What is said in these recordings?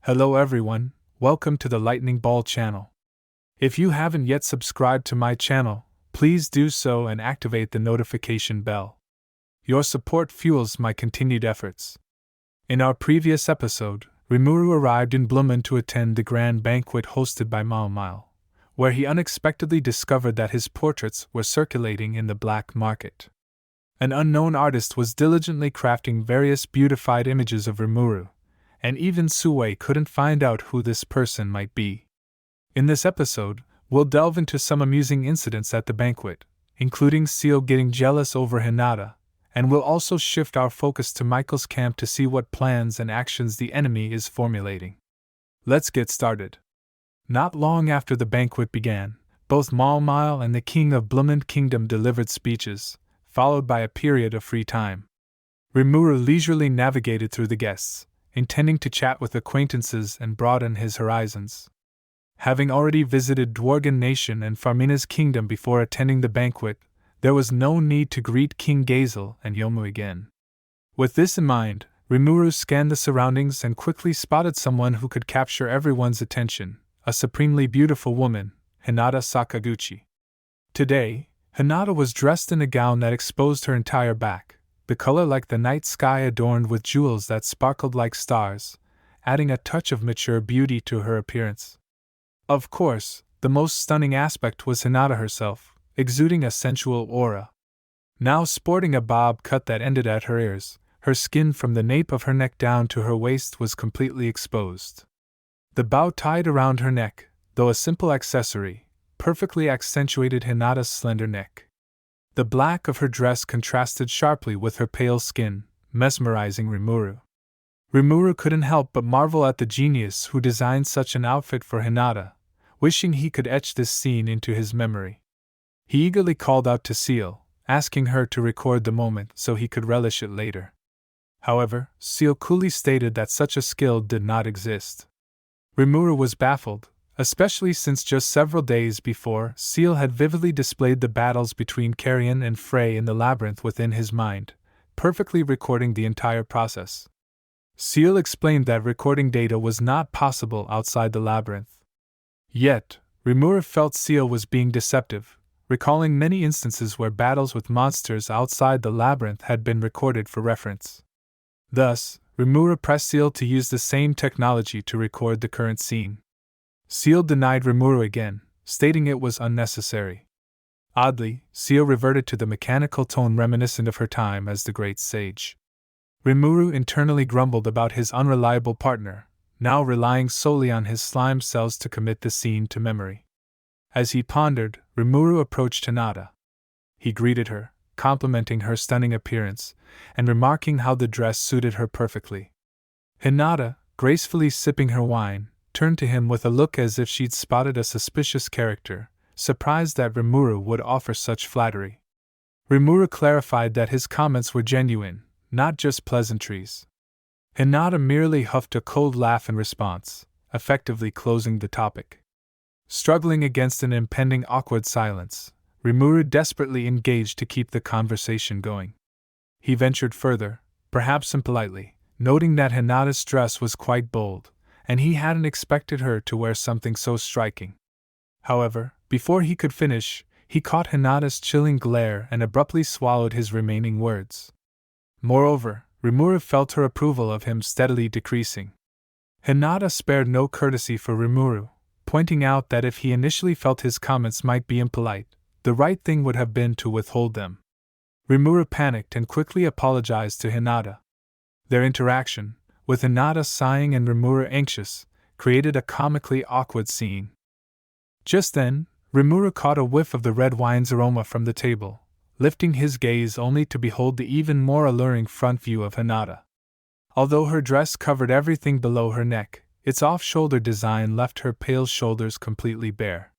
Hello everyone, welcome to the Lightning Ball channel. If you haven't yet subscribed to my channel, please do so and activate the notification bell. Your support fuels my continued efforts. In our previous episode, Rimuru arrived in Bloomin to attend the grand banquet hosted by Mao, where he unexpectedly discovered that his portraits were circulating in the black market. An unknown artist was diligently crafting various beautified images of Rimuru, and even Sue couldn't find out who this person might be. In this episode, we'll delve into some amusing incidents at the banquet, including Ciel getting jealous over Hinata, and we'll also shift our focus to Michael's camp to see what plans and actions the enemy is formulating. Let's get started. Not long after the banquet began, both Mao and the king of Bloomin Kingdom delivered speeches, followed by a period of free time. Rimuru leisurely navigated through the guests, intending to chat with acquaintances and broaden his horizons. Having already visited Dworgen Nation and Farmina's kingdom before attending the banquet, there was no need to greet King Gazel and Yomu again. With this in mind, Rimuru scanned the surroundings and quickly spotted someone who could capture everyone's attention, a supremely beautiful woman, Hinata Sakaguchi. Today, Hinata was dressed in a gown that exposed her entire back, the color like the night sky adorned with jewels that sparkled like stars, adding a touch of mature beauty to her appearance. Of course, the most stunning aspect was Hinata herself, exuding a sensual aura. Now sporting a bob cut that ended at her ears, her skin from the nape of her neck down to her waist was completely exposed. The bow tied around her neck, though a simple accessory, perfectly accentuated Hinata's slender neck. The black of her dress contrasted sharply with her pale skin, mesmerizing Rimuru. Rimuru couldn't help but marvel at the genius who designed such an outfit for Hinata, wishing he could etch this scene into his memory. He eagerly called out to Ciel, asking her to record the moment so he could relish it later. However, Ciel coolly stated that such a skill did not exist. Rimuru was baffled, especially since just several days before, Ciel had vividly displayed the battles between Carrion and Frey in the labyrinth within his mind, perfectly recording the entire process. Ciel explained that recording data was not possible outside the labyrinth. Yet, Rimuru felt Ciel was being deceptive, recalling many instances where battles with monsters outside the labyrinth had been recorded for reference. Thus, Rimuru pressed Ciel to use the same technology to record the current scene. Ciel denied Rimuru again, stating it was unnecessary. Oddly, Ciel reverted to the mechanical tone reminiscent of her time as the great sage. Rimuru internally grumbled about his unreliable partner, now relying solely on his slime cells to commit the scene to memory. As he pondered, Rimuru approached Hinata. He greeted her, complimenting her stunning appearance, and remarking how the dress suited her perfectly. Hinata, gracefully sipping her wine, turned to him with a look as if she'd spotted a suspicious character, surprised that Rimuru would offer such flattery. Rimuru clarified that his comments were genuine, not just pleasantries. Hinata merely huffed a cold laugh in response, effectively closing the topic. Struggling against an impending awkward silence, Rimuru desperately engaged to keep the conversation going. He ventured further, perhaps impolitely, noting that Hinata's dress was quite bold, and he hadn't expected her to wear something so striking. However, before he could finish, he caught Hinata's chilling glare and abruptly swallowed his remaining words. Moreover, Rimuru felt her approval of him steadily decreasing. Hinata spared no courtesy for Rimuru, pointing out that if he initially felt his comments might be impolite, the right thing would have been to withhold them. Rimuru panicked and quickly apologized to Hinata. Their interaction, with Hinata sighing and Rimuru anxious, created a comically awkward scene. Just then, Rimuru caught a whiff of the red wine's aroma from the table, lifting his gaze only to behold the even more alluring front view of Hinata. Although her dress covered everything below her neck, its off-shoulder design left her pale shoulders completely bare.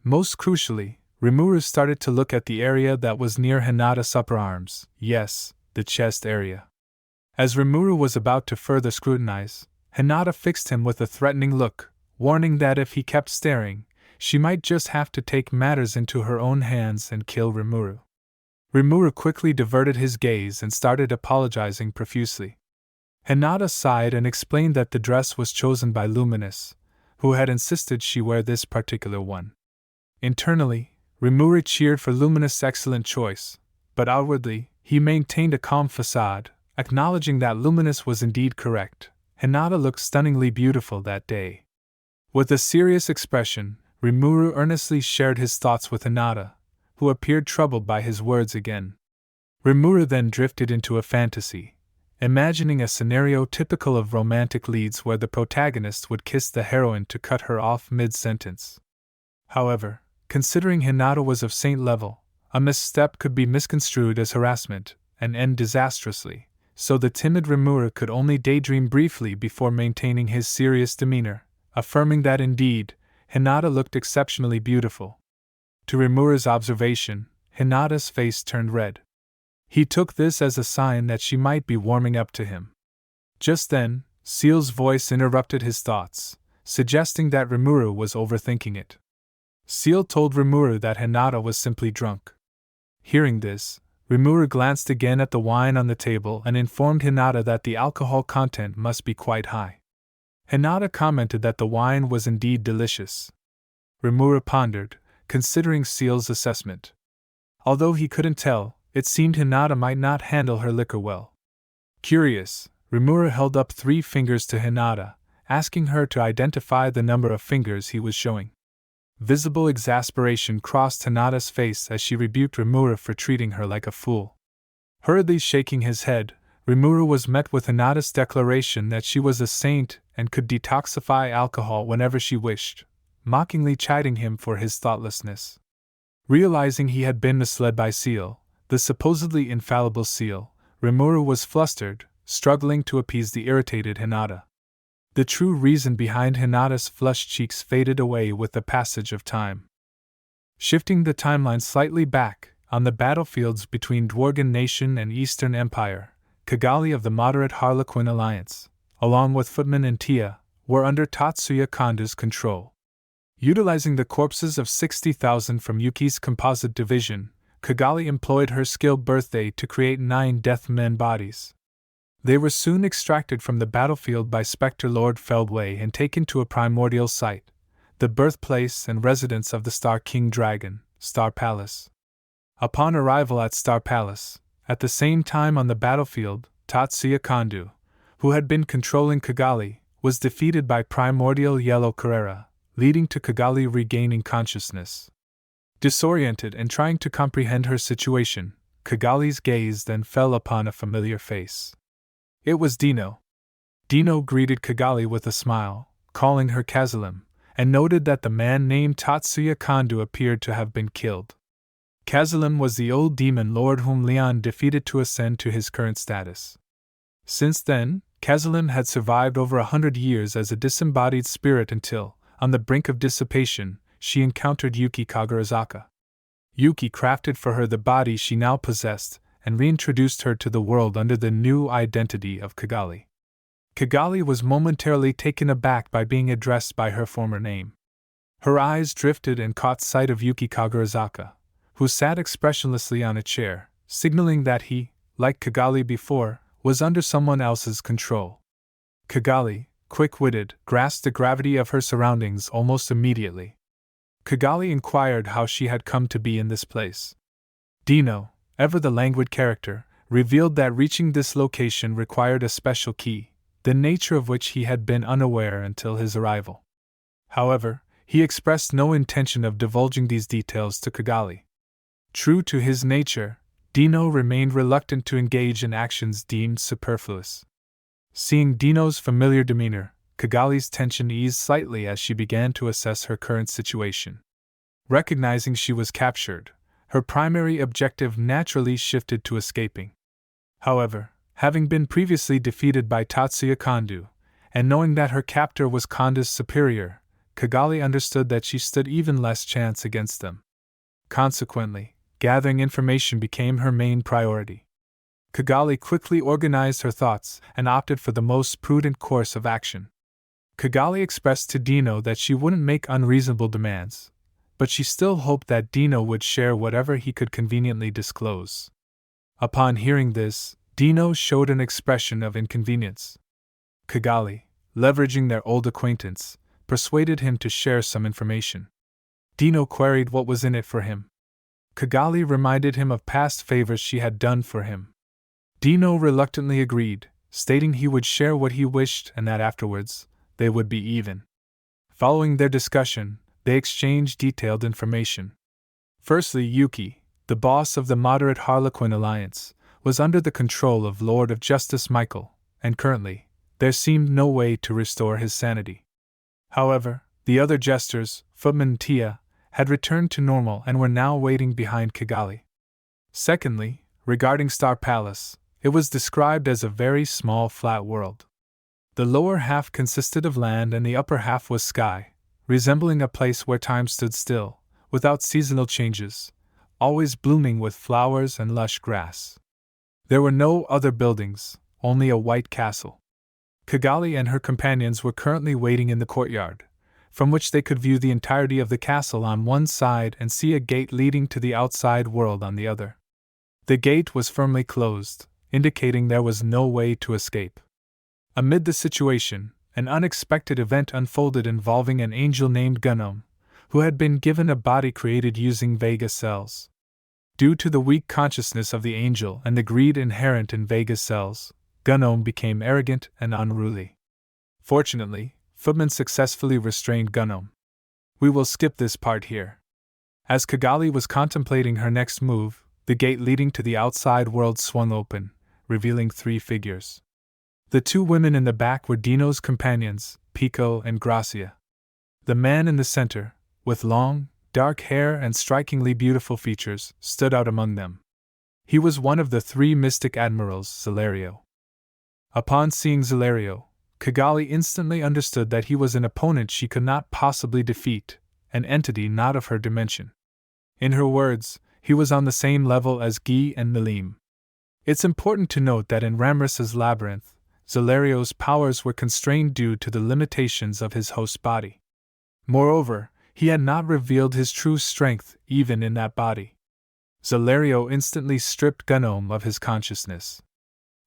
Most crucially, Rimuru started to look at the area that was near Hinata's upper arms, yes, the chest area. As Rimuru was about to further scrutinize, Hinata fixed him with a threatening look, warning that if he kept staring, she might just have to take matters into her own hands and kill Rimuru. Rimuru quickly diverted his gaze and started apologizing profusely. Hinata sighed and explained that the dress was chosen by Luminous, who had insisted she wear this particular one. Internally, Rimuru cheered for Luminous' excellent choice, but outwardly, he maintained a calm facade, acknowledging that Luminous was indeed correct. Hinata looked stunningly beautiful that day. With a serious expression, Rimuru earnestly shared his thoughts with Hinata, who appeared troubled by his words again. Rimuru then drifted into a fantasy, imagining a scenario typical of romantic leads where the protagonist would kiss the heroine to cut her off mid-sentence. However, considering Hinata was of saint level, a misstep could be misconstrued as harassment and end disastrously, so the timid Rimuru could only daydream briefly before maintaining his serious demeanor, affirming that indeed, Hinata looked exceptionally beautiful. To Rimuru's observation, Hinata's face turned red. He took this as a sign that she might be warming up to him. Just then, Ciel's voice interrupted his thoughts, suggesting that Rimuru was overthinking it. Ciel told Rimuru that Hinata was simply drunk. Hearing this, Rimuru glanced again at the wine on the table and informed Hinata that the alcohol content must be quite high. Hinata commented that the wine was indeed delicious. Rimuru pondered, considering Ciel's assessment. Although he couldn't tell, it seemed Hinata might not handle her liquor well. Curious, Rimuru held up 3 fingers to Hinata, asking her to identify the number of fingers he was showing. Visible exasperation crossed Hinata's face as she rebuked Rimuru for treating her like a fool. Hurriedly shaking his head, Rimuru was met with Hinata's declaration that she was a saint and could detoxify alcohol whenever she wished, mockingly chiding him for his thoughtlessness. Realizing he had been misled by Ciel, the supposedly infallible Ciel, Rimuru was flustered, struggling to appease the irritated Hinata. The true reason behind Hinata's flushed cheeks faded away with the passage of time. Shifting the timeline slightly back, on the battlefields between Dworgen Nation and Eastern Empire, Kagali of the moderate Harlequin Alliance, along with Footman and Tia, were under Tatsuya Kondo's control. Utilizing the corpses of 60,000 from Yuki's composite division, Kagali employed her skilled birthday to create 9 death men bodies. They were soon extracted from the battlefield by Spectre Lord Feldway and taken to a primordial site, the birthplace and residence of the Star King Dragon, Star Palace. Upon arrival at Star Palace, at the same time on the battlefield, Tatsuya Kondo, who had been controlling Kagali, was defeated by Primordial Yellow Carrera, leading to Kagali regaining consciousness. Disoriented and trying to comprehend her situation, Kagali's gaze then fell upon a familiar face. It was Dino. Dino greeted Kagali with a smile, calling her Kazalim, and noted that the man named Tatsuya Kondo appeared to have been killed. Kazalim was the old demon lord whom Leon defeated to ascend to his current status. Since then, Kazalim had survived over 100 years as a disembodied spirit until, on the brink of dissipation, she encountered Yuki Kagarazaka. Yuki crafted for her the body she now possessed and reintroduced her to the world under the new identity of Kagali. Kagali was momentarily taken aback by being addressed by her former name. Her eyes drifted and caught sight of Yuki Kagarazaka, who sat expressionlessly on a chair, signaling that he, like Kagali before, was under someone else's control. Kagali, quick-witted, grasped the gravity of her surroundings almost immediately. Kagali inquired how she had come to be in this place. Dino, ever the languid character, revealed that reaching this location required a special key, the nature of which he had been unaware until his arrival. However, he expressed no intention of divulging these details to Kagali. True to his nature, Dino remained reluctant to engage in actions deemed superfluous. Seeing Dino's familiar demeanor, Kagali's tension eased slightly as she began to assess her current situation. Recognizing she was captured, her primary objective naturally shifted to escaping. However, having been previously defeated by Tatsuya Kondo, and knowing that her captor was Kondo's superior, Kagali understood that she stood even less chance against them. Consequently, gathering information became her main priority. Kagali quickly organized her thoughts and opted for the most prudent course of action. Kagali expressed to Dino that she wouldn't make unreasonable demands, but she still hoped that Dino would share whatever he could conveniently disclose. Upon hearing this, Dino showed an expression of inconvenience. Kagali, leveraging their old acquaintance, persuaded him to share some information. Dino queried what was in it for him. Kagali reminded him of past favors she had done for him. Dino reluctantly agreed, stating he would share what he wished and that afterwards, they would be even. Following their discussion, they exchanged detailed information. Firstly, Yuki, the boss of the moderate Harlequin Alliance, was under the control of Lord of Justice Michael, and currently, there seemed no way to restore his sanity. However, the other jesters, Footman and Tia, had returned to normal and were now waiting behind Kagali. Secondly, regarding Star Palace, it was described as a very small flat world. The lower half consisted of land and the upper half was sky, resembling a place where time stood still, without seasonal changes, always blooming with flowers and lush grass. There were no other buildings, only a white castle. Kagali and her companions were currently waiting in the courtyard, from which they could view the entirety of the castle on one side and see a gate leading to the outside world on the other. The gate was firmly closed, indicating there was no way to escape. Amid the situation, an unexpected event unfolded involving an angel named Gnome, who had been given a body created using Vega cells. Due to the weak consciousness of the angel and the greed inherent in Vega's cells, Gnome became arrogant and unruly. Fortunately, Footman successfully restrained Gnome. We will skip this part here. As Kagali was contemplating her next move, the gate leading to the outside world swung open, revealing 3 figures. The 2 women in the back were Dino's companions, Pico and Gracia. The man in the center, with long, dark hair and strikingly beautiful features, stood out among them. He was one of the 3 mystic admirals, Zalario. Upon seeing Zalario, Kagali instantly understood that he was an opponent she could not possibly defeat, an entity not of her dimension. In her words, he was on the same level as Guy and Milim. It's important to note that in Ramras's labyrinth, Zalario's powers were constrained due to the limitations of his host's body. Moreover, he had not revealed his true strength even in that body. Zalario instantly stripped Gnome of his consciousness.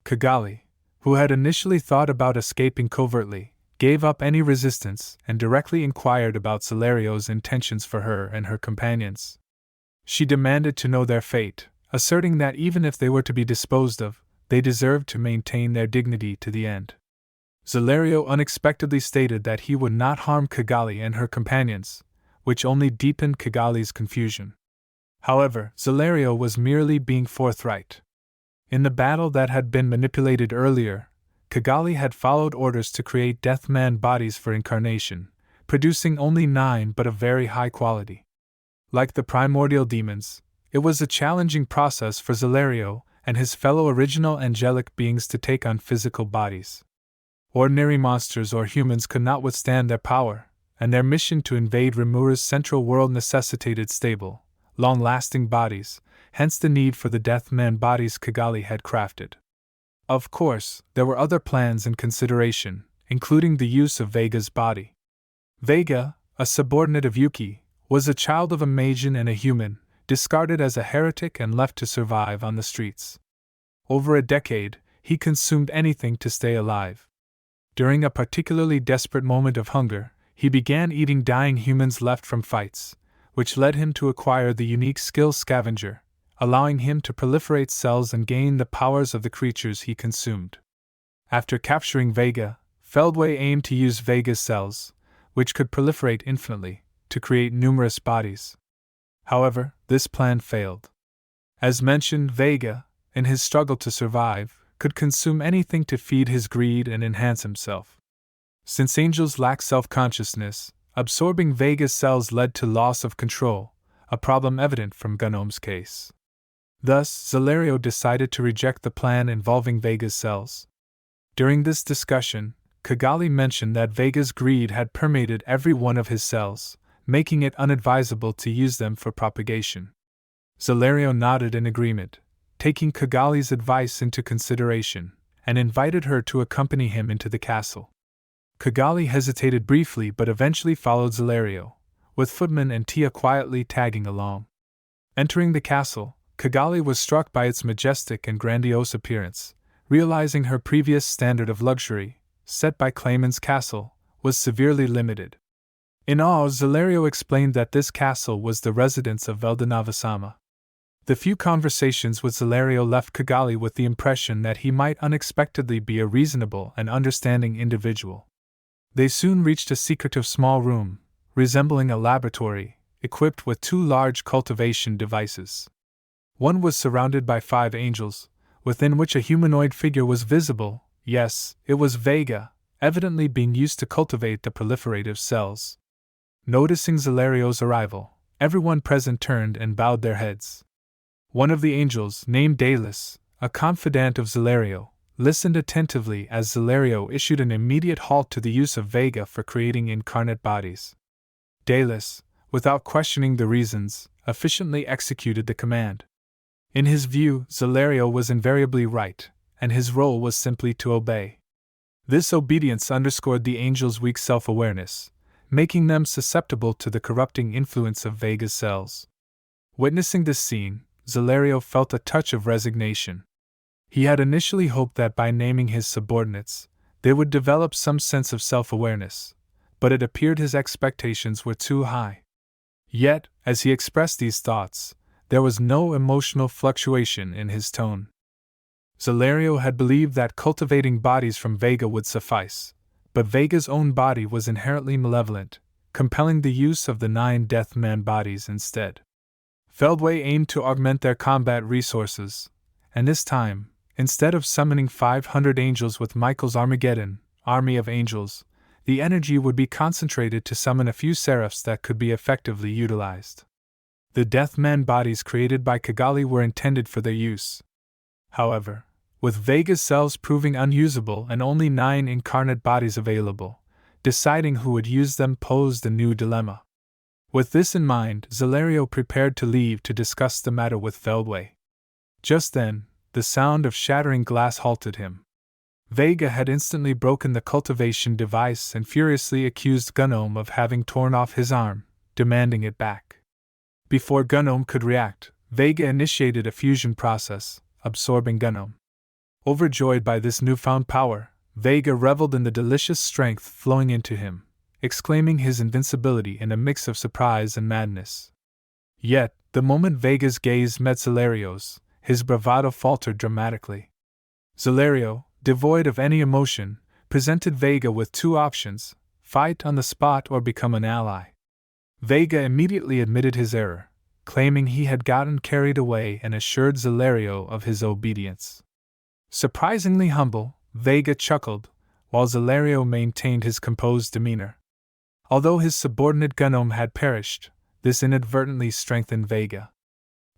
Kagali, who had initially thought about escaping covertly, gave up any resistance and directly inquired about Zalario's intentions for her and her companions. She demanded to know their fate, asserting that even if they were to be disposed of, they deserved to maintain their dignity to the end. Zalario unexpectedly stated that he would not harm Kagali and her companions, which only deepened Kagali's confusion. However, Zalario was merely being forthright. In the battle that had been manipulated earlier, Kagali had followed orders to create Deathman bodies for incarnation, producing only 9 but of very high quality. Like the primordial demons, it was a challenging process for Zalario and his fellow original angelic beings to take on physical bodies. Ordinary monsters or humans could not withstand their power, and their mission to invade Rimuru's central world necessitated stable, long-lasting bodies, hence the need for the Deathman bodies Kagali had crafted. Of course, there were other plans in consideration, including the use of Vega's body. Vega, a subordinate of Yuki, was a child of a Magian and a human, discarded as a heretic and left to survive on the streets. Over a decade, he consumed anything to stay alive. During a particularly desperate moment of hunger, he began eating dying humans left from fights, which led him to acquire the unique skill Scavenger, allowing him to proliferate cells and gain the powers of the creatures he consumed. After capturing Vega, Feldway aimed to use Vega's cells, which could proliferate infinitely, to create numerous bodies. However, this plan failed. As mentioned, Vega, in his struggle to survive, could consume anything to feed his greed and enhance himself. Since angels lack self-consciousness, absorbing Vega's cells led to loss of control, a problem evident from Gnome's case. Thus, Zalario decided to reject the plan involving Vega's cells. During this discussion, Kagali mentioned that Vega's greed had permeated every one of his cells, making it unadvisable to use them for propagation. Zalario nodded in agreement, taking Kagali's advice into consideration, and invited her to accompany him into the castle. Kagali hesitated briefly but eventually followed Zalario, with Footman and Tia quietly tagging along. Entering the castle, Kagali was struck by its majestic and grandiose appearance, realizing her previous standard of luxury, set by Clayman's castle, was severely limited. In all, Zalario explained that this castle was the residence of Veldanava-sama. The few conversations with Zalario left Kagali with the impression that he might unexpectedly be a reasonable and understanding individual. They soon reached a secretive small room, resembling a laboratory, equipped with 2 large cultivation devices. One was surrounded by 5 angels, within which a humanoid figure was visible. Yes, it was Vega, evidently being used to cultivate the proliferative cells. Noticing Zalario's arrival, everyone present turned and bowed their heads. One of the angels, named Dalis, a confidant of Zalario, listened attentively as Zalario issued an immediate halt to the use of Vega for creating incarnate bodies. Dalis, without questioning the reasons, efficiently executed the command. In his view, Zalario was invariably right, and his role was simply to obey. This obedience underscored the angels' weak self-awareness, making them susceptible to the corrupting influence of Vega's cells. Witnessing this scene, Zalario felt a touch of resignation. He had initially hoped that by naming his subordinates, they would develop some sense of self-awareness, but it appeared his expectations were too high. Yet, as he expressed these thoughts, there was no emotional fluctuation in his tone. Zalario had believed that cultivating bodies from Vega would suffice, but Vega's own body was inherently malevolent, compelling the use of the 9 Death Man bodies instead. Feldway aimed to augment their combat resources, and this time, instead of summoning 500 angels with Michael's Armageddon, army of angels, the energy would be concentrated to summon a few seraphs that could be effectively utilized. The Death Man bodies created by Kagali were intended for their use. However, with Vega's cells proving unusable and only 9 incarnate bodies available, deciding who would use them posed a new dilemma. With this in mind, Zalario prepared to leave to discuss the matter with Feldway. Just then, the sound of shattering glass halted him. Vega had instantly broken the cultivation device and furiously accused Gunome of having torn off his arm, demanding it back. Before Gunome could react, Vega initiated a fusion process, absorbing Gunome. Overjoyed by this newfound power, Vega reveled in the delicious strength flowing into him, exclaiming his invincibility in a mix of surprise and madness. Yet, the moment Vega's gaze met Zalario's, his bravado faltered dramatically. Zalario, devoid of any emotion, presented Vega with 2 options: fight on the spot or become an ally. Vega immediately admitted his error, claiming he had gotten carried away and assured Zalario of his obedience. Surprisingly humble, Vega chuckled, while Zalario maintained his composed demeanor. Although his subordinate Gunome had perished, this inadvertently strengthened Vega.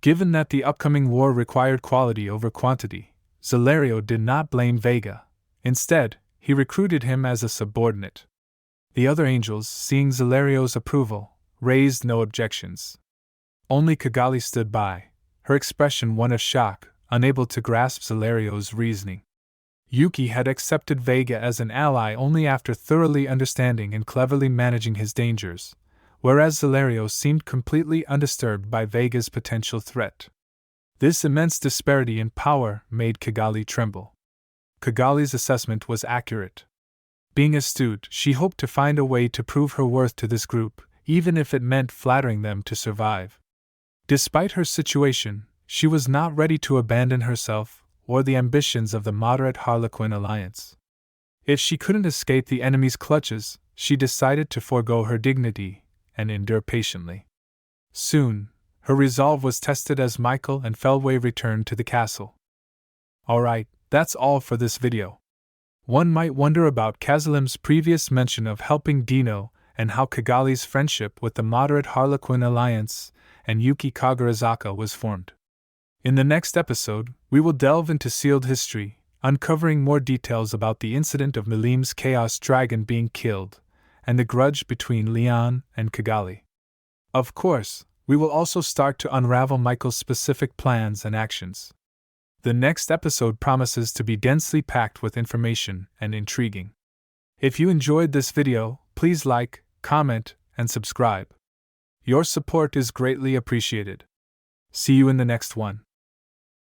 Given that the upcoming war required quality over quantity, Zalario did not blame Vega. Instead, he recruited him as a subordinate. The other angels, seeing Zalario's approval, raised no objections. Only Kagali stood by, her expression one of shock, unable to grasp Zalario's reasoning. Yuki had accepted Vega as an ally only after thoroughly understanding and cleverly managing his dangers, whereas Zalario seemed completely undisturbed by Vega's potential threat. This immense disparity in power made Kagali tremble. Kagali's assessment was accurate. Being astute, she hoped to find a way to prove her worth to this group, even if it meant flattering them to survive. Despite her situation, she was not ready to abandon herself or the ambitions of the moderate Harlequin alliance. If she couldn't escape the enemy's clutches, she decided to forego her dignity and endure patiently. Soon, her resolve was tested as Michael and Feldway returned to the castle. Alright, that's all for this video. One might wonder about Kazalim's previous mention of helping Dino and how Kagali's friendship with the moderate Harlequin alliance and Yuki Kagarazaka was formed. In the next episode, we will delve into sealed history, uncovering more details about the incident of Milim's Chaos Dragon being killed, and the grudge between Leon and Kagali. Of course, we will also start to unravel Michael's specific plans and actions. The next episode promises to be densely packed with information and intriguing. If you enjoyed this video, please like, comment, and subscribe. Your support is greatly appreciated. See you in the next one.